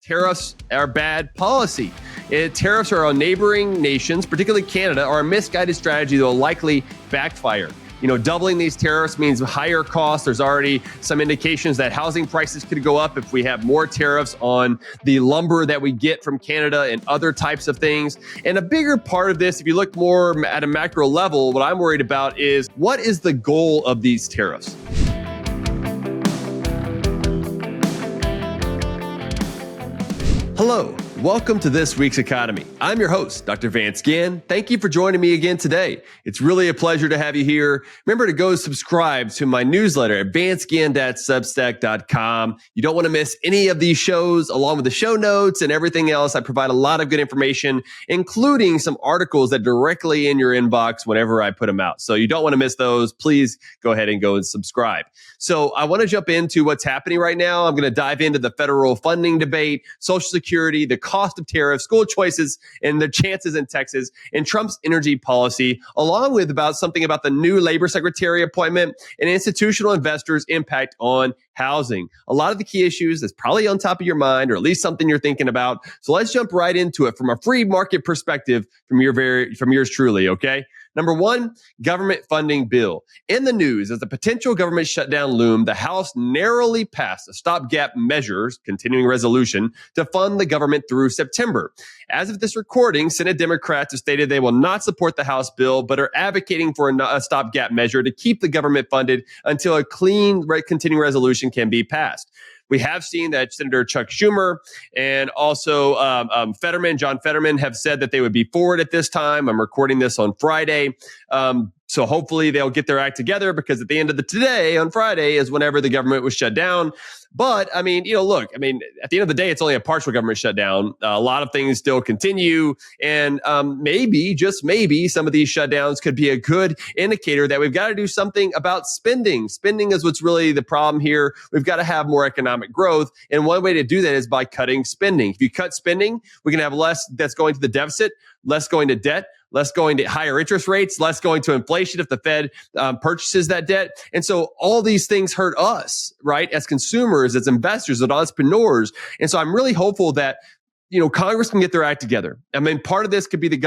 Tariffs are bad policy. Tariffs are on neighboring nations, particularly Canada, are a misguided strategy that will likely backfire. Doubling these tariffs means higher costs. There's already some indications that housing prices could go up if we have more tariffs on the lumber that we get from Canada and other types of things. And a bigger part of this, if you look more at a macro level, what I'm worried about is what is the goal of these tariffs? Hello, welcome to this week's Economy. I'm your host, Dr. Vance Ginn. Thank you for joining me again today. It's really a pleasure to have you here. Remember to go subscribe to my newsletter at vanceginn.substack.com. You don't want to miss any of these shows along with the show notes and everything else. I provide a lot of good information, including some articles that are directly in your inbox whenever I put them out. So you don't want to miss those. Please go ahead and go and subscribe. So I want to jump into what's happening right now. I'm going to dive into the federal funding debate, Social Security, the cost of tariffs, school choices, and the chances in Texas, and Trump's energy policy, along with something about the new labor secretary appointment and institutional investors' impact on housing. A lot of the key issues that's probably on top of your mind, or at least something you're thinking about. So let's jump right into it from a free market perspective from yours truly, okay? Number one, government funding bill. In the news, as the potential government shutdown loomed, the House narrowly passed a stopgap measures, continuing resolution, to fund the government through September. As of this recording, Senate Democrats have stated they will not support the House bill, but are advocating for a stopgap measure to keep the government funded until a clean continuing resolution can be passed. We have seen that Senator Chuck Schumer and also John Fetterman have said that they would be for it at this time. I'm recording this on Friday. So hopefully they'll get their act together, because at the end of the today on Friday is whenever the government was shut down. But at the end of the day, it's only a partial government shutdown. A lot of things still continue. And maybe, just maybe, some of these shutdowns could be a good indicator that we've got to do something about spending. Spending is what's really the problem here. We've got to have more economic growth. And one way to do that is by cutting spending. If you cut spending, we can have less that's going to the deficit, less going to debt, less going to higher interest rates, less going to inflation if the Fed purchases that debt. And so all these things hurt us, right, as consumers, as investors, as entrepreneurs. And so I'm really hopeful that Congress can get their act together. I mean, part of this could be the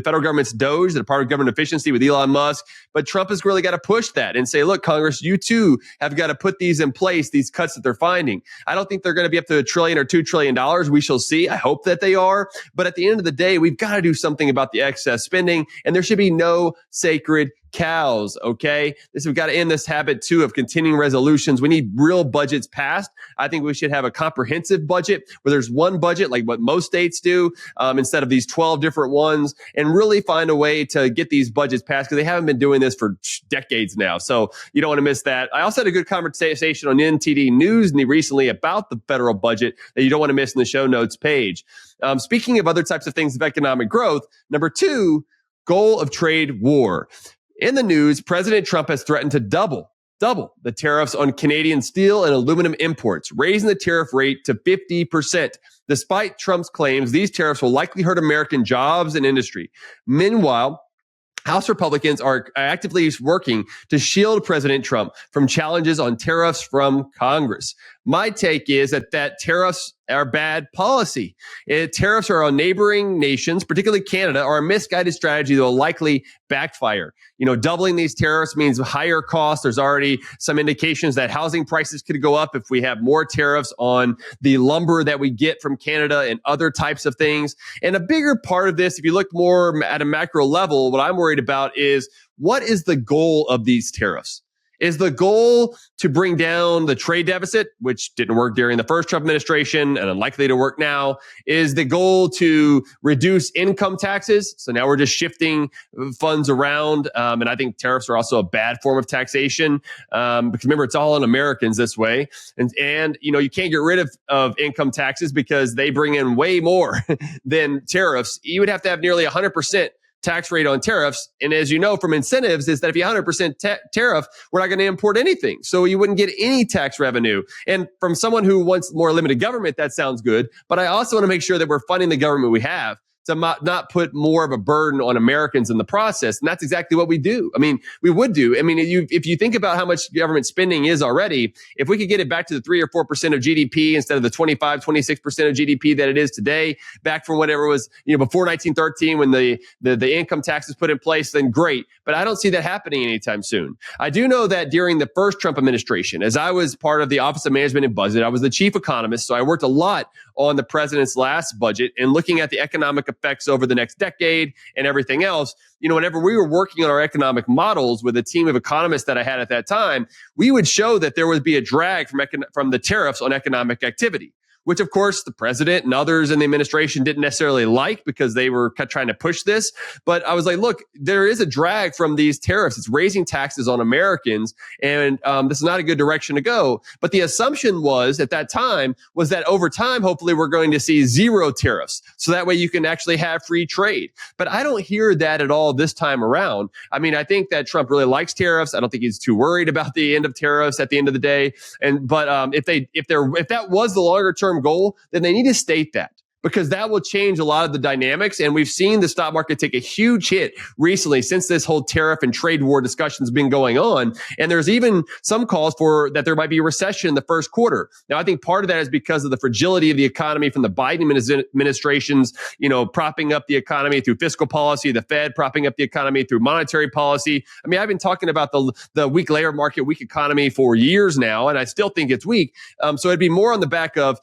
federal government's DOGE, the part of government efficiency with Elon Musk. But Trump has really got to push that and say, look, Congress, you too have got to put these in place, these cuts that they're finding. I don't think they're going to be up to $1 trillion or $2 trillion. We shall see. I hope that they are. But at the end of the day, we've got to do something about the excess spending, and there should be no sacred cows, okay? We've got to end this habit too of continuing resolutions. We need real budgets passed. I think we should have a comprehensive budget where there's one budget like what most states do, instead of these 12 different ones, and really find a way to get these budgets passed, because they haven't been doing this for decades now. So you don't want to miss that. I also had a good conversation on NTD News recently about the federal budget that you don't want to miss in the show notes page. Speaking of other types of things of economic growth, number two, goal of trade war. In the news, President Trump has threatened to double the tariffs on Canadian steel and aluminum imports, raising the tariff rate to 50%. Despite Trump's claims, these tariffs will likely hurt American jobs and industry. Meanwhile, House Republicans are actively working to shield President Trump from challenges on tariffs from Congress. My take is that tariffs are bad policy. Tariffs are on neighboring nations, particularly Canada, are a misguided strategy that will likely backfire. Doubling these tariffs means higher costs. There's already some indications that housing prices could go up if we have more tariffs on the lumber that we get from Canada and other types of things. And a bigger part of this, if you look more at a macro level, what I'm worried about is what is the goal of these tariffs? Is the goal to bring down the trade deficit, which didn't work during the first Trump administration and unlikely to work now? Is the goal to reduce income taxes? So now we're just shifting funds around. And I think tariffs are also a bad form of taxation, because remember, it's all on Americans this way. And you can't get rid of income taxes because they bring in way more than tariffs. You would have to have nearly 100% tax rate on tariffs. And as you know from incentives, is that if you 100% tariff, we're not going to import anything. So you wouldn't get any tax revenue. And from someone who wants more limited government, that sounds good. But I also want to make sure that we're funding the government we have. to not put more of a burden on Americans in the process. And that's exactly what we do. I mean, we would do. I mean, if you think about how much government spending is already, if we could get it back to the 3 or 4% of GDP instead of the 25, 26% of GDP that it is today, back from whatever was, before 1913 when the income tax was put in place, then great. But I don't see that happening anytime soon. I do know that during the first Trump administration, as I was part of the Office of Management and Budget, I was the chief economist. So I worked a lot on the president's last budget and looking at the economic effects over the next decade and everything else. Whenever we were working on our economic models with a team of economists that I had at that time, we would show that there would be a drag from the tariffs on economic activity, which of course the president and others in the administration didn't necessarily like because they were trying to push this. But I was like, look, there is a drag from these tariffs. It's raising taxes on Americans. And this is not a good direction to go. But the assumption was at that time was that over time, hopefully we're going to see zero tariffs. So that way you can actually have free trade. But I don't hear that at all this time around. I mean, I think that Trump really likes tariffs. I don't think he's too worried about the end of tariffs at the end of the day. But if that was the longer term goal, then they need to state that, because that will change a lot of the dynamics. And we've seen the stock market take a huge hit recently since this whole tariff and trade war discussion has been going on. And there's even some calls for that there might be a recession in the first quarter. Now, I think part of that is because of the fragility of the economy from the Biden administration's, propping up the economy through fiscal policy, the Fed propping up the economy through monetary policy. I mean, I've been talking about the weak labor market, weak economy for years now, and I still think it's weak. So it'd be more on the back of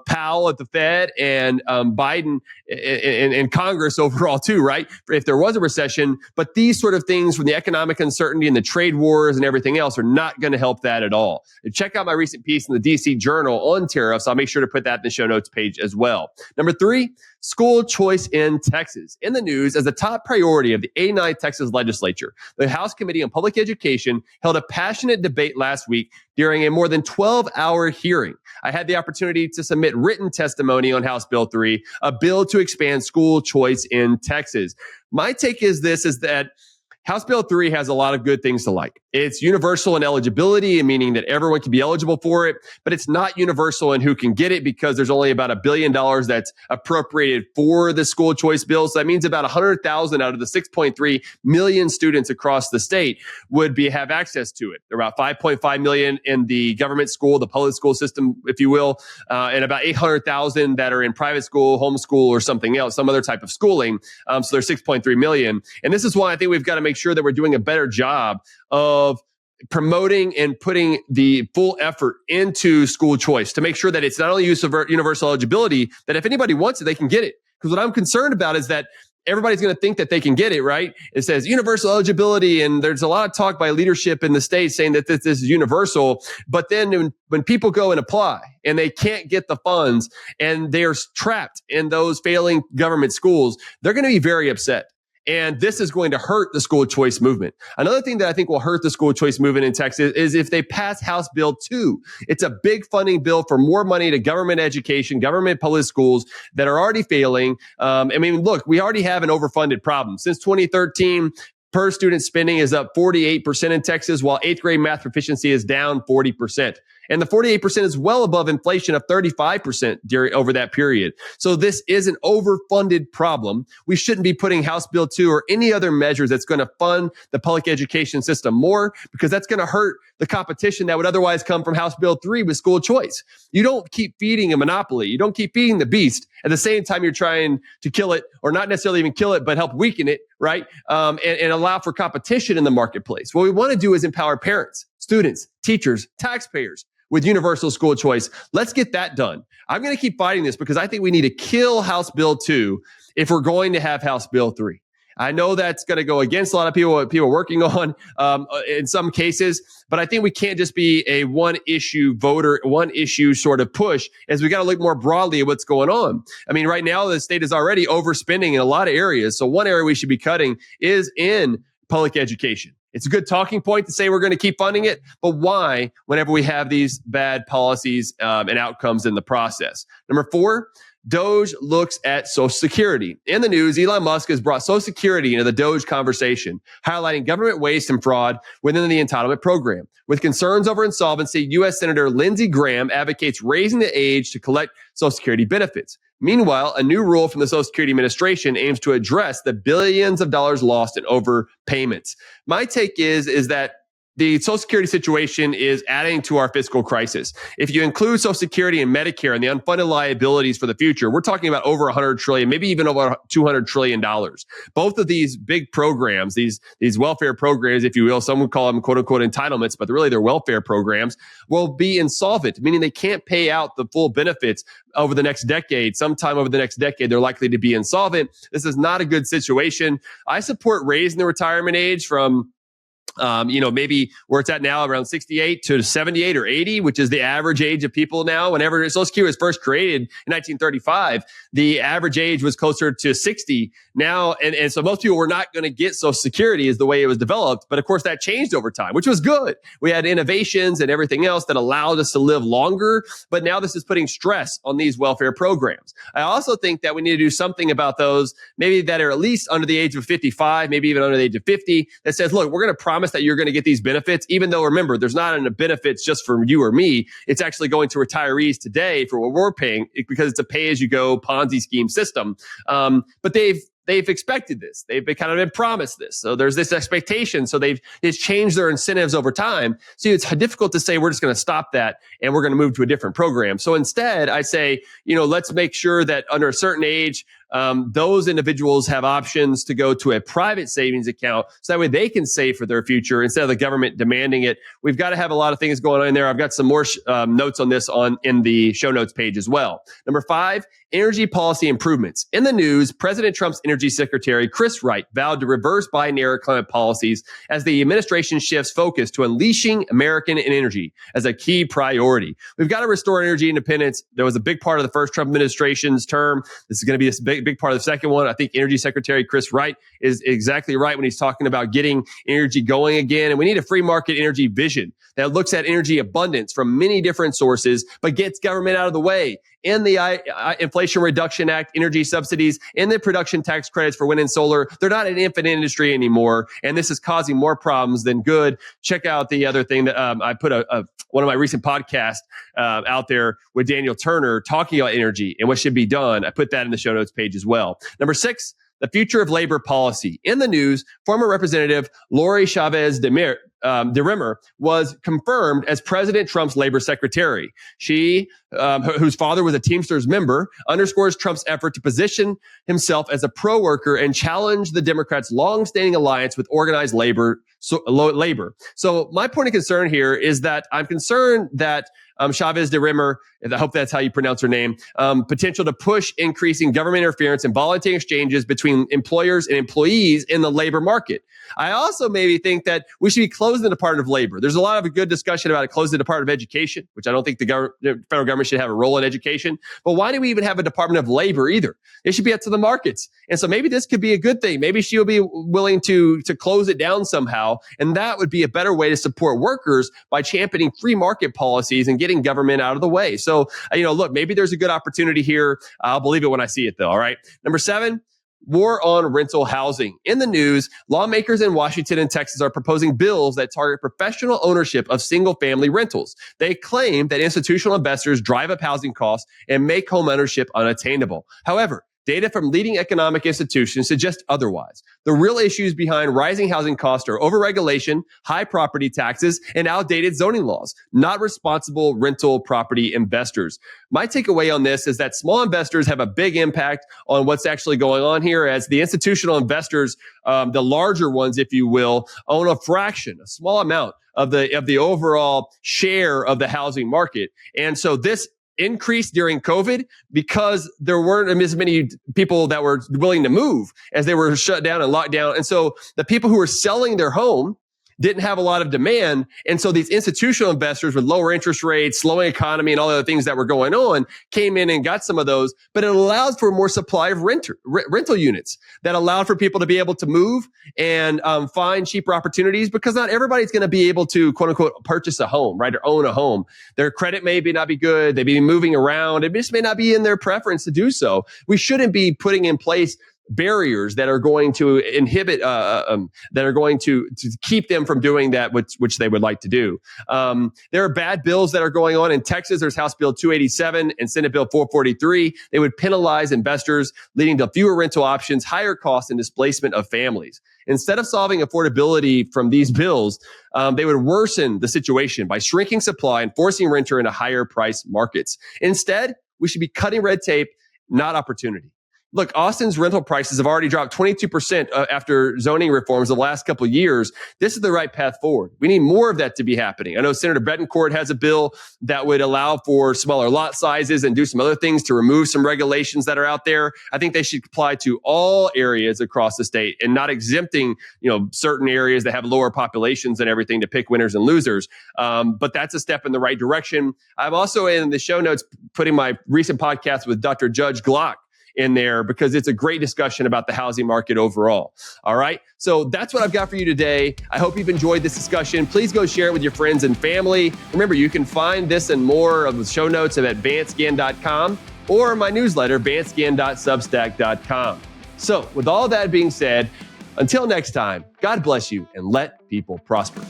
Powell at the Fed and Biden and Congress overall too, right? If there was a recession, but these sort of things from the economic uncertainty and the trade wars and everything else are not going to help that at all. And check out my recent piece in the DC Journal on tariffs. I'll make sure to put that in the show notes page as well. Number 3, school choice in Texas. In the news as a top priority of the 89th Texas legislature, the House Committee on Public Education held a passionate debate last week during a more than 12-hour hearing. I had the opportunity to submit written testimony on House Bill 3, a bill to expand school choice in Texas. My take is that House Bill 3 has a lot of good things to like. It's universal in eligibility, meaning that everyone can be eligible for it, but it's not universal in who can get it because there's only about $1 billion that's appropriated for the school choice bill. So that means about 100,000 out of the 6.3 million students across the state would have access to it. There are about 5.5 million in the government school, the public school system, if you will, and about 800,000 that are in private school, homeschool, or something else, some other type of schooling. So there's 6.3 million. And this is why I think we've got to make sure that we're doing a better job of promoting and putting the full effort into school choice to make sure that it's not only use of universal eligibility, that if anybody wants it, they can get it. Because what I'm concerned about is that everybody's going to think that they can get it, right? It says universal eligibility, and there's a lot of talk by leadership in the state saying that this is universal. But then when people go and apply and they can't get the funds and they're trapped in those failing government schools, they're going to be very upset. And this is going to hurt the school choice movement. Another thing that I think will hurt the school choice movement in Texas is if they pass House Bill 2. It's a big funding bill for more money to government education, government public schools that are already failing. Look, we already have an overfunded problem. Since 2013, per student spending is up 48% in Texas, while 8th grade math proficiency is down 40%. And the 48% is well above inflation of 35% over that period. So this is an overfunded problem. We shouldn't be putting House Bill 2 or any other measures that's going to fund the public education system more, because that's going to hurt the competition that would otherwise come from House Bill 3 with school choice. You don't keep feeding a monopoly. You don't keep feeding the beast at the same time you're trying to kill it, or not necessarily even kill it, but help weaken it, right? And allow for competition in the marketplace. What we want to do is empower parents, students, teachers, taxpayers with universal school choice. Let's get that done. I'm going to keep fighting this because I think we need to kill House Bill 2 if we're going to have House Bill 3. I know that's going to go against a lot of people working on in some cases, but I think we can't just be a one issue voter, one issue sort of push, as we got to look more broadly at what's going on. I mean, right now the state is already overspending in a lot of areas. So one area we should be cutting is in public education. It's a good talking point to say we're going to keep funding it, but why whenever we have these bad policies and outcomes in the process? Number 4, Doge looks at Social Security. In the news, Elon Musk has brought Social Security into the Doge conversation, highlighting government waste and fraud within the entitlement program. With concerns over insolvency, U.S. Senator Lindsey advocates raising the age to collect Social Security benefits. Meanwhile, a new rule from the Social Security Administration aims to address the billions of dollars lost in overpayments. My take is that the Social Security situation is adding to our fiscal crisis. If you include Social Security and Medicare and the unfunded liabilities for the future, we're talking about over $100 trillion, maybe even over $200 trillion. Both of these big programs, these welfare programs, if you will, some would call them quote unquote entitlements, but really they're welfare programs, will be insolvent, meaning they can't pay out the full benefits over the next decade. Sometime over the next decade, they're likely to be insolvent. This is not a good situation. I support raising the retirement age from maybe where it's at now around 68 to 78 or 80, which is the average age of people now. Whenever Social Security was first created in 1935, the average age was closer to 60 now. And so most people were not going to get Social Security is the way it was developed. But of course that changed over time, which was good. We had innovations and everything else that allowed us to live longer. But now this is putting stress on these welfare programs. I also think that we need to do something about those maybe that are at least under the age of 55, maybe even under the age of 50 that says, look, we're going to promise that you're going to get these benefits, even though remember, there's not any benefits just for you or me. It's actually going to retirees today for what we're paying because it's a pay-as-you-go Ponzi scheme system. But they've expected this. They've kind of been promised this. So there's this expectation. So it's changed their incentives over time. So it's difficult to say we're just going to stop that and we're going to move to a different program. So instead, I say, let's make sure that under a certain age, those individuals have options to go to a private savings account so that way they can save for their future instead of the government demanding it. We've got to have a lot of things going on in there. I've got some more notes on this in the show notes page as well. Number 5, energy policy improvements. In the news, President Trump's energy secretary, Chris Wright, vowed to reverse Biden-era climate policies as the administration shifts focus to unleashing American energy as a key priority. We've got to restore energy independence. There was a big part of the first Trump administration's term. This is going to be this big part of the second one. I think Energy Secretary Chris Wright is exactly right when he's talking about getting energy going again. And we need a free market energy vision that looks at energy abundance from many different sources, but gets government out of the way. In the Inflation Reduction Act, energy subsidies, in the production tax credits for wind and solar, they're not an infant industry anymore. And this is causing more problems than good. Check out the other thing that I put one of my recent podcasts out there with Daniel Turner talking about energy and what should be done. I put that in the show notes page as well. Number 6, the future of labor policy. In the news, former Representative Lori Chavez DeRimmer was confirmed as President Trump's labor secretary. She, whose father was a Teamsters member, underscores Trump's effort to position himself as a pro-worker and challenge the Democrats' long-standing alliance with organized labor. So my point of concern here is that I'm concerned that Chavez DeRimmer, I hope that's how you pronounce her name, potential to push increasing government interference and voluntary exchanges between employers and employees in the labor market. I also maybe think that we should be closing the Department of Labor. There's a lot of good discussion about closing the Department of Education, which I don't think the federal government should have a role in education. But why do we even have a Department of Labor either? It should be up to the markets. And so maybe this could be a good thing. Maybe she'll be willing to close it down somehow. And that would be a better way to support workers by championing free market policies and getting government out of the way. So, look, maybe there's a good opportunity here. I'll believe it when I see it, though. All right. Number 7, war on rental housing. In the news, lawmakers in Washington and Texas are proposing bills that target professional ownership of single-family rentals. They claim that institutional investors drive up housing costs and make home ownership unattainable. However, data from leading economic institutions suggest otherwise. The real issues behind rising housing costs are overregulation, high property taxes, and outdated zoning laws, not responsible rental property investors. My takeaway on this is that small investors have a big impact on what's actually going on here, as the institutional investors, the larger ones, if you will, own a fraction, a small amount of the overall share of the housing market. And so this increased during COVID because there weren't as many people that were willing to move as they were shut down and locked down. And so the people who were selling their home didn't have a lot of demand. And so these institutional investors with lower interest rates, slowing economy, and all the other things that were going on came in and got some of those. But it allowed for more supply of rental units that allowed for people to be able to move and find cheaper opportunities, because not everybody's going to be able to, quote unquote, purchase a home, right, or own a home. Their credit may not be good. They may be moving around. It just may not be in their preference to do so. We shouldn't be putting in place barriers that are going to inhibit, that are going to keep them from doing that, which they would like to do. There are bad bills that are going on in Texas. There's House Bill 287 and Senate Bill 443. They would penalize investors, leading to fewer rental options, higher costs, and displacement of families. Instead of solving affordability from these bills, they would worsen the situation by shrinking supply and forcing renter into higher price markets. Instead, we should be cutting red tape, not opportunity. Look, Austin's rental prices have already dropped 22% after zoning reforms the last couple of years. This is the right path forward. We need more of that to be happening. I know Senator Betancourt has a bill that would allow for smaller lot sizes and do some other things to remove some regulations that are out there. I think they should apply to all areas across the state and not exempting, certain areas that have lower populations and everything to pick winners and losers. But that's a step in the right direction. I'm also in the show notes putting my recent podcast with Dr. Judge Glock in there, because it's a great discussion about the housing market overall. All right. So that's what I've got for you today. I hope you've enjoyed this discussion. Please go share it with your friends and family. Remember, you can find this and more of the show notes at vanceginn.com or my newsletter, vanceginn.substack.com. So with all that being said, until next time, God bless you and let people prosper.